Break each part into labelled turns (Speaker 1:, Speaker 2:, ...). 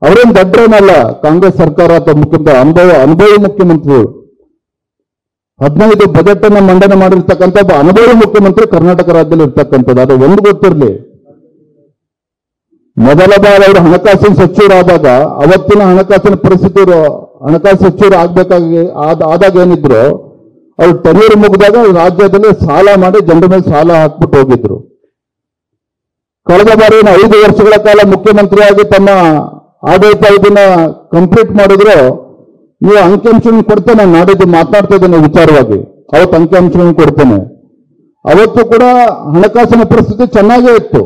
Speaker 1: ಅವರೇನು ದಡ್ರೇನಲ್ಲ. ಕಾಂಗ್ರೆಸ್ ಸರ್ಕಾರ ಅಥವಾ ಅನುಭವಿ ಮುಖ್ಯಮಂತ್ರಿಗಳು 15 ಬಜೆಟ್ ಅನ್ನು ಮಂಡನೆ ಮಾಡಿರ್ತಕ್ಕಂಥ ಒಬ್ಬ ಅನುಭವಿ ಮುಖ್ಯಮಂತ್ರಿ ಕರ್ನಾಟಕ ರಾಜ್ಯದಲ್ಲಿ ಇರ್ತಕ್ಕಂಥದ್ದು. ಅದು ಒಂದು ಗೊತ್ತಿರಲಿ, ಮೊದಲ ಬಾರಿ ಅವರು ಹಣಕಾಸಿನ ಸಚಿವರಾದಾಗ ಅವತ್ತಿನ ಹಣಕಾಸಿನ ಪರಿಸ್ಥಿತಿ ಹಣಕಾಸು ಸಚಿವರು ಆದಾಗ ಏನಿದ್ರು ಅವ್ರು ಟೆನ್ಯೂರ್ ಮುಗಿದಾಗ ರಾಜ್ಯದಲ್ಲಿ ಸಾಲ ಮಾಡಿ ಜನರ ಮೇಲೆ ಸಾಲ ಹಾಕ್ಬಿಟ್ಟು ಹೋಗಿದ್ರು. ಕಳೆದ ಬಾರಿ 5 ವರ್ಷಗಳ ಕಾಲ ಮುಖ್ಯಮಂತ್ರಿಯಾಗಿ ತಮ್ಮ ಆಡಳಿತ ಇದನ್ನ ಕಂಪ್ಲೀಟ್ ಮಾಡಿದ್ರು. ನೀವು ಅಂಕಿಅಂಶಗಳನ್ನು ಕೊಡ್ತೇನೆ, ನಾಡಿದ್ದು ಮಾತನಾಡ್ತಾ ಇದ್ದೇನೆ ವಿಚಾರವಾಗಿ, ಅವತ್ತು ಅಂಕಿಅಂಶಗಳನ್ನು ಕೊಡ್ತೇನೆ. ಅವತ್ತು ಕೂಡ ಹಣಕಾಸಿನ ಪರಿಸ್ಥಿತಿ ಚೆನ್ನಾಗೇ ಇತ್ತು.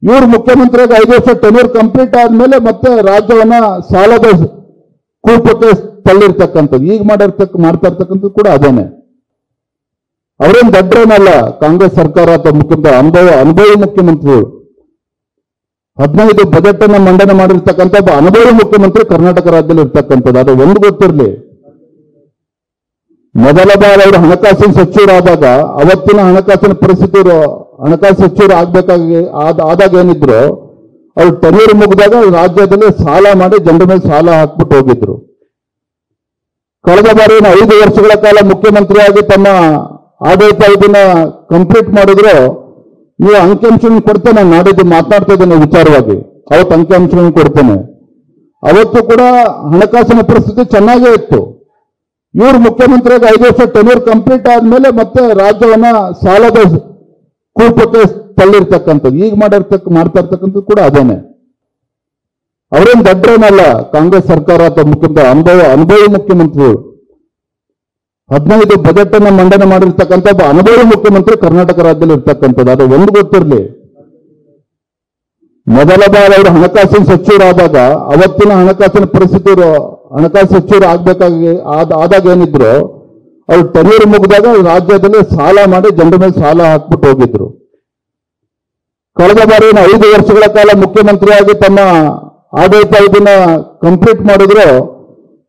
Speaker 1: ಇವರು ಮುಖ್ಯಮಂತ್ರಿಯಾಗಿ 5 ವರ್ಷ ಟೆನ್ಯೂರ್ ಕಂಪ್ಲೀಟ್ ಆದ್ಮೇಲೆ ಮತ್ತೆ ರಾಜ್ಯವನ್ನ ಸಾಲದ ಕೂಪಕ್ಕೆ ತಳ್ಳಿರ್ತಕ್ಕಂಥದ್ದು, ಈಗ ಮಾಡ್ತಾ ಇರ್ತಕ್ಕಂಥದ್ದು ಕೂಡ ಅದೇನೆ. ಅವರೇನು ದಡ್ರೇನಲ್ಲ. ಕಾಂಗ್ರೆಸ್ ಸರ್ಕಾರ ಅಥವಾ ಅನುಭವಿ ಮುಖ್ಯಮಂತ್ರಿಗಳು 15 ಬಜೆಟ್ ಅನ್ನು ಮಂಡನೆ ಮಾಡಿರ್ತಕ್ಕಂಥ ಒಬ್ಬ ಅನುಭವಿ ಮುಖ್ಯಮಂತ್ರಿ ಕರ್ನಾಟಕ ರಾಜ್ಯದಲ್ಲಿ ಇರ್ತಕ್ಕಂಥದ್ದು. ಅದು ಒಂದು ಗೊತ್ತಿರಲಿ, ಮೊದಲ ಬಾರಿ ಅವರು ಹಣಕಾಸಿನ ಸಚಿವರಾದಾಗ ಅವತ್ತಿನ ಹಣಕಾಸಿನ ಪರಿಸ್ಥಿತಿ ಹಣಕಾಸು ಸಚಿವರು ಆದಾಗ ಏನಿದ್ರು ಅವ್ರು ಟೆನ್ಯೂರ್ ಮುಗಿದಾಗ ರಾಜ್ಯದಲ್ಲಿ ಸಾಲ ಮಾಡಿ ಜನರ ಮೇಲೆ ಸಾಲ ಹಾಕ್ಬಿಟ್ಟು ಹೋಗಿದ್ರು. ಕಳೆದ ಬಾರಿ 5 ವರ್ಷಗಳ ಕಾಲ ಮುಖ್ಯಮಂತ್ರಿಯಾಗಿ ತಮ್ಮ ಆಡಳಿತ ಇದನ್ನ ಕಂಪ್ಲೀಟ್ ಮಾಡಿದ್ರು. ನೀವು ಅಂಕಿಅಂಶಗಳನ್ನು ಕೊಡ್ತೇನೆ, ನಾಡಿದ್ದು ಮಾತನಾಡ್ತಾ ಇದ್ದೇನೆ ವಿಚಾರವಾಗಿ, ಅವತ್ತು ಅಂಕಿಅಂಶಗಳನ್ನು ಕೊಡ್ತೇನೆ. ಅವತ್ತು ಕೂಡ ಹಣಕಾಸಿನ ಪರಿಸ್ಥಿತಿ ಚೆನ್ನಾಗೇ ಇತ್ತು. ಇವರು ಮುಖ್ಯಮಂತ್ರಿಯಾಗಿ 5 ವರ್ಷ ಟೆನ್ಯೂರ್ ಕಂಪ್ಲೀಟ್ ಆದ್ಮೇಲೆ ಮತ್ತೆ ರಾಜ್ಯವನ್ನ ಸಾಲದ ಕೂಪಕ್ಕೆ ತಳ್ಳಿರ್ತಕ್ಕಂಥದ್ದು, ಈಗ ಮಾಡ್ತಾ ಇರ್ತಕ್ಕಂಥದ್ದು ಕೂಡ ಅದೇನೆ. ಅವರೇನು ದಡ್ರೇನಲ್ಲ. ಕಾಂಗ್ರೆಸ್ ಸರ್ಕಾರ ಅಥವಾ ಅನುಭವಿ ಮುಖ್ಯಮಂತ್ರಿಗಳು 15 ಬಜೆಟ್ ಅನ್ನು ಮಂಡನೆ ಮಾಡಿರ್ತಕ್ಕಂಥ ಒಬ್ಬ ಅನುಭವಿ ಮುಖ್ಯಮಂತ್ರಿ ಕರ್ನಾಟಕ ರಾಜ್ಯದಲ್ಲಿ ಇರ್ತಕ್ಕಂಥದ್ದು. ಅದು ಒಂದು ಗೊತ್ತಿರಲಿ, ಮೊದಲ ಬಾರಿ ಅವರು ಹಣಕಾಸಿನ ಸಚಿವರಾದಾಗ ಅವತ್ತಿನ ಹಣಕಾಸಿನ ಪರಿಸ್ಥಿತಿ ಹಣಕಾಸು ಸಚಿವರು ಆದಾಗ ಏನಿದ್ರು ಅವ್ರು ಟೆನ್ಯೂರ್ ಮುಗಿದಾಗ ರಾಜ್ಯದಲ್ಲಿ ಸಾಲ ಮಾಡಿ ಜನರ ಮೇಲೆ ಸಾಲ ಹಾಕ್ಬಿಟ್ಟು ಹೋಗಿದ್ರು. ಕಳೆದ ಬಾರಿ 5 ವರ್ಷಗಳ ಕಾಲ ಮುಖ್ಯಮಂತ್ರಿಯಾಗಿ ತಮ್ಮ ಆಡಳಿತ ಇದನ್ನ ಕಂಪ್ಲೀಟ್ ಮಾಡಿದ್ರು.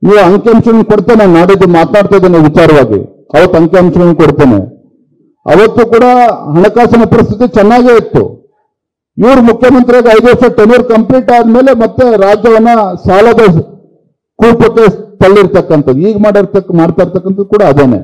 Speaker 1: ನೀವು ಅಂಕಿಅಂಶಗಳನ್ನು ಕೊಡ್ತೇನೆ, ನಾಡಿದ್ದು ಮಾತನಾಡ್ತಾ ಇದ್ದೇನೆ ವಿಚಾರವಾಗಿ, ಅವತ್ತು ಅಂಕಿಅಂಶಗಳನ್ನು ಕೊಡ್ತೇನೆ. ಅವತ್ತು ಕೂಡ ಹಣಕಾಸಿನ ಪರಿಸ್ಥಿತಿ ಚೆನ್ನಾಗೇ ಇತ್ತು. ಇವರು ಮುಖ್ಯಮಂತ್ರಿಯಾಗಿ 5 ವರ್ಷ ಟೆನ್ಯೂರ್ ಕಂಪ್ಲೀಟ್ ಆದ್ಮೇಲೆ ಮತ್ತೆ ರಾಜ್ಯವನ್ನ ಸಾಲದ ಕೂಪಕ್ಕೆ ತಳ್ಳಿರ್ತಕ್ಕಂಥದ್ದು, ಈಗ ಮಾಡ್ತಾ ಇರ್ತಕ್ಕಂಥದ್ದು ಕೂಡ ಅದೇನೆ.